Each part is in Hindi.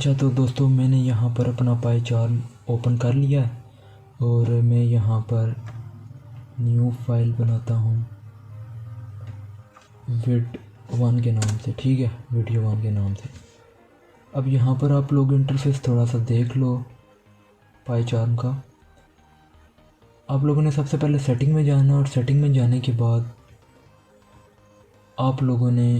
अच्छा तो दोस्तों मैंने यहाँ पर अपना पाई चार्ट ओपन कर लिया और मैं यहाँ पर न्यू फाइल बनाता हूँ विड वन के नाम से। ठीक है, वीडियो वन के नाम से। अब यहाँ पर आप लोग इंटरफेस थोड़ा सा देख लो पाई चार्ट का। आप लोगों ने सबसे पहले सेटिंग में जाना और सेटिंग में जाने के बाद आप लोगों ने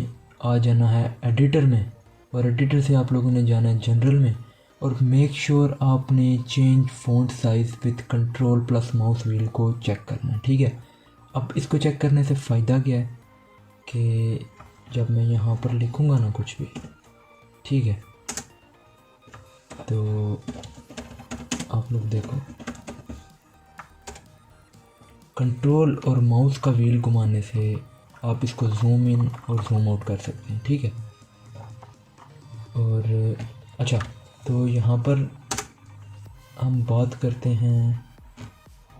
आ जाना है एडिटर में और एडिटर से आप लोगों ने जाना है जनरल में और मेक श्योर आपने change font size with control plus mouse wheel को चेक करना है। ठीक है, अब इसको चेक करने से फ़ायदा क्या है कि जब मैं यहाँ पर लिखूँगा ना कुछ भी, ठीक है, तो आप लोग देखो कंट्रोल और माउस का व्हील घुमाने से आप इसको जूम इन और जूम आउट कर सकते हैं। ठीक है, और अच्छा तो यहाँ पर हम बात करते हैं,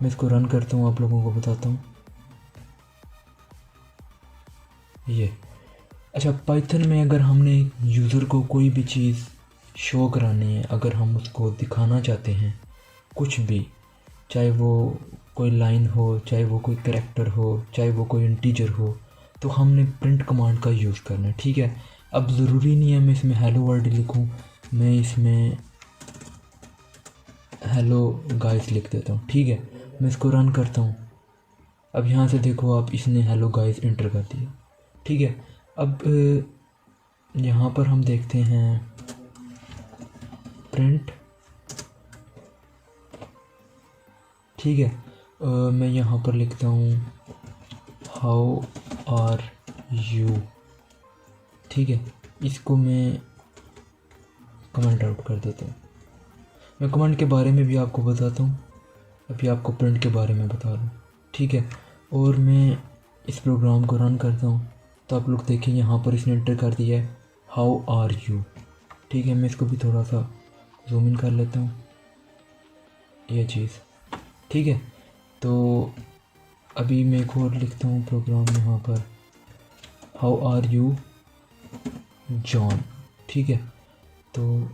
मैं इसको रन करता हूँ, आप लोगों को बताता हूँ ये। अच्छा, पाइथन में अगर हमने यूज़र को कोई भी चीज़ शो करानी है, अगर हम उसको दिखाना चाहते हैं कुछ भी, चाहे वो कोई लाइन हो, चाहे वो कोई कैरेक्टर हो, चाहे वो कोई इंटीजर हो, तो हमने प्रिंट कमांड का यूज़ करना है। ठीक है, अब ज़रूरी नहीं है मैं इसमें हेलो वर्ल्ड लिखूँ, मैं इसमें हेलो गाइस लिख देता हूँ। ठीक है, मैं इसको रन करता हूँ। अब यहाँ से देखो आप, इसने हेलो गाइस इंटर कर दिया। ठीक है, अब यहाँ पर हम देखते हैं प्रिंट। ठीक है, मैं यहाँ पर लिखता हूँ हाउ आर यू। ठीक है, इसको मैं कमेंट आउट कर देता हूँ। मैं कमेंट के बारे में भी आपको बताता हूँ, अभी आपको प्रिंट के बारे में बता दूँ। ठीक है, और मैं इस प्रोग्राम को रन करता हूँ तो आप लोग देखें यहाँ पर इसने एंटर कर दिया है हाउ आर यू। ठीक है, मैं इसको भी थोड़ा सा जूम इन कर लेता हूँ ये चीज़। ठीक है, तो अभी मैं एक और लिखता हूँ प्रोग्राम यहाँ पर हाउ आर यू जॉन। ठीक है, तो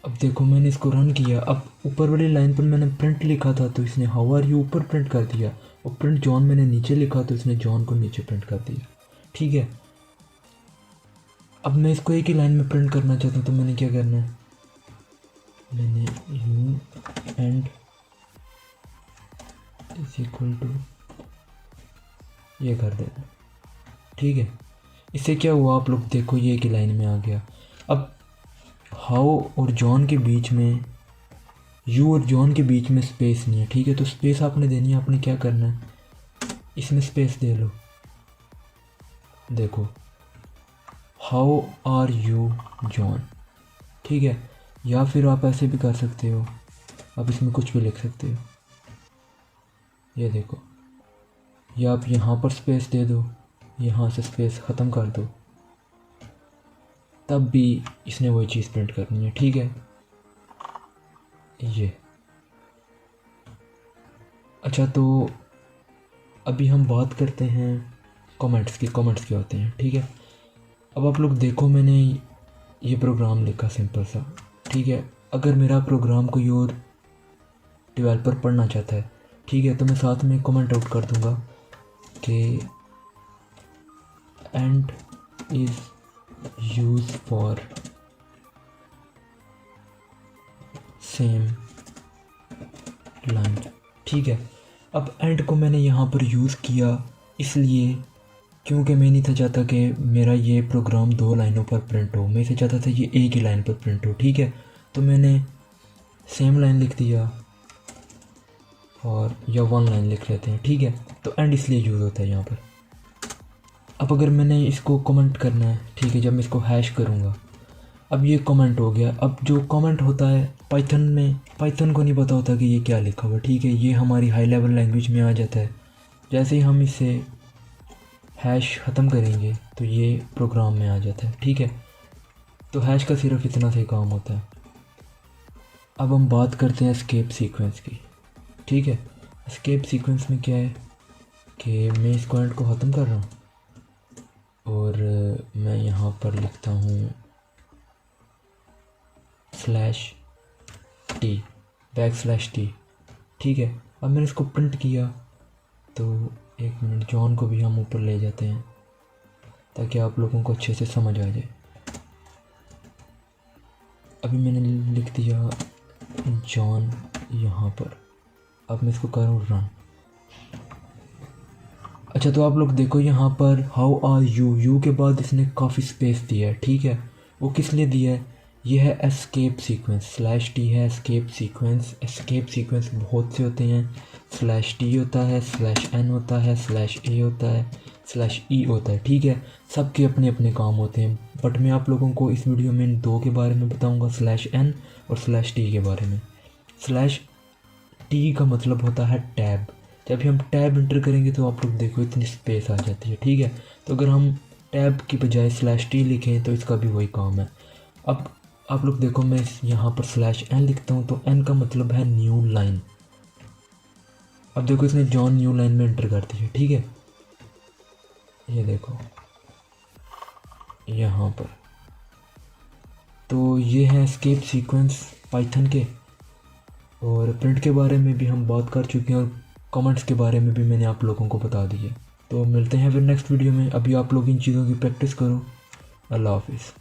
अब देखो मैंने इसको रन किया, अब ऊपर वाली लाइन पर मैंने प्रिंट लिखा था तो इसने हाउ आर यू ऊपर प्रिंट कर दिया, और प्रिंट जॉन मैंने नीचे लिखा तो इसने जॉन को नीचे प्रिंट कर दिया। ठीक है, अब मैं इसको एक ही लाइन में प्रिंट करना चाहता हूँ तो मैंने क्या करना है, मैंने U and is equal to ये कर देना। ठीक है, इससे क्या हुआ आप लोग देखो, ये एक ही लाइन में आ गया। अब हाउ और जॉन के बीच में, यू और जॉन के बीच में स्पेस नहीं है। ठीक है, तो स्पेस आपने देनी है, आपने क्या करना है, इसमें स्पेस दे लो। देखो हाउ आर यू जॉन। ठीक है, या फिर आप ऐसे भी कर सकते हो, आप इसमें कुछ भी लिख सकते हो, ये देखो, या आप यहाँ पर स्पेस दे दो, यहाँ से स्पेस ख़त्म कर दो, तब भी इसने वही चीज़ प्रिंट करनी है। ठीक है, ये अच्छा तो अभी हम बात करते हैं कमेंट्स की। कमेंट्स क्या होते हैं? ठीक है, अब आप लोग देखो मैंने ये प्रोग्राम लिखा सिंपल सा। ठीक है, अगर मेरा प्रोग्राम कोई और डेवलपर पढ़ना चाहता है, ठीक है, तो मैं साथ में कमेंट आउट कर दूंगा कि and is use for same line. ठीक है, अब एंड को मैंने यहाँ पर यूज़ किया इसलिए क्योंकि मैं नहीं था चाहता कि मेरा ये प्रोग्राम दो लाइनों पर प्रिंट हो, मैं इसे चाहता था ये एक ही लाइन पर प्रिंट हो। ठीक है, तो मैंने सेम लाइन लिख दिया और या वन लाइन लिख लेते हैं। ठीक है, तो एंड इसलिए यूज़ होता है यहाँ पर। अब अगर मैंने इसको कमेंट करना है, ठीक है, जब मैं इसको हैश करूँगा, अब ये कमेंट हो गया। अब जो कमेंट होता है पाइथन में, पाइथन को नहीं पता होता कि ये क्या लिखा हुआ। ठीक है, ये हमारी हाई लेवल लैंग्वेज में आ जाता है। जैसे ही हम इसे हैश ख़त्म करेंगे तो ये प्रोग्राम में आ जाता है। ठीक है, तो हैश का सिर्फ इतना सा काम होता है। अब हम बात करते हैं एस्केप सीक्वेंस की। ठीक है, एस्केप सीक्वेंस में क्या है कि मैं इस कमेंट को ख़त्म कर रहा हूँ और मैं यहाँ पर लिखता हूँ स्लैश टी, \t, ठीक है। अब मैंने इसको प्रिंट किया तो एक मिनट, जॉन को भी हम ऊपर ले जाते हैं ताकि आप लोगों को अच्छे से समझ आ जाए। अभी मैंने लिख दिया जॉन यहाँ पर। अब मैं इसको करूँ रन। अच्छा, तो आप लोग देखो यहाँ पर हाउ आर यू, यू के बाद इसने काफ़ी स्पेस दिया है, ठीक है। वो किस लिए दिया है? ये है एस्केप सीक्वेंस, /t है एस्केप सीक्वेंस। एस्केप सीक्वेंस बहुत से होते हैं, /t होता है, /n होता है, /a होता है, /e होता है, ठीक है। सबके अपने अपने काम होते हैं, बट मैं आप लोगों को इस वीडियो में इन दो के बारे में बताऊंगा, /n और /t के बारे में। /t का मतलब होता है टैब। जब भी हम टैब इंटर करेंगे तो आप लोग देखो इतनी स्पेस आ जाती है, ठीक है। तो अगर हम टैब की बजाय /t लिखें तो इसका भी वही काम है। अब आप लोग देखो, मैं यहाँ पर /n लिखता हूँ तो n का मतलब है न्यू लाइन। अब देखो इसने जॉन न्यू लाइन में एंटर कर दिया, ठीक है। ये देखो यहाँ पर, तो ये है एस्केप सीक्वेंस पाइथन के। और प्रिंट के बारे में भी हम बात कर चुके हैं और कमेंट्स के बारे में भी मैंने आप लोगों को बता दिया। तो मिलते हैं फिर नेक्स्ट वीडियो में। अभी आप लोग इन चीज़ों की प्रैक्टिस करो। अल्लाह हाफिज़।